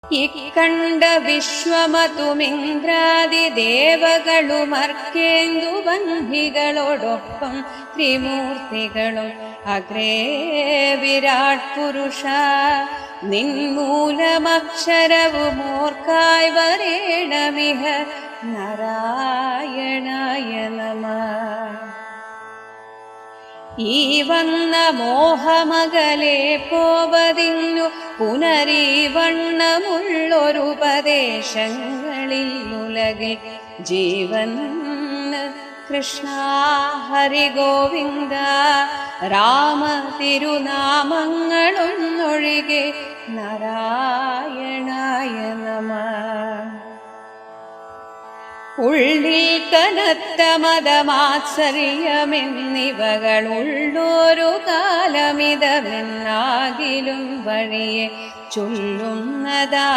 ഇക്കണ്ട വിശ്വമതുമിന്ദ്രാദിദേവകളുമർക്കേന്ദു ബന്ധികളോടൊപ്പം ത്രിമൂർത്തികളും അഗ്രേ വിരാട് പുരുഷ നിൻമൂലമക്ഷരവുമോർക്കായ് വരേണമിഹ നാരായണായ നമഃ. ഈ വന്ന മോഹമകലെ പോവതിന്നു പുനരീ വണ്ണമുള്ളൊരുപദേശങ്ങളിൽ ഉലകിൽ ജീവൻ കൃഷ്ണ ഹരി ഗോവിന്ദ രാമ തിരുനാമങ്ങളൊന്നൊഴികെ നാരായണായ നമഃ. ഉള്ളിൽ കനത്ത മതമാത്സര്യമെന്നിവകളുള്ളൊരു കാലമിതമെന്നാകിലും വഴിയെ ചൊല്ലുന്നതാ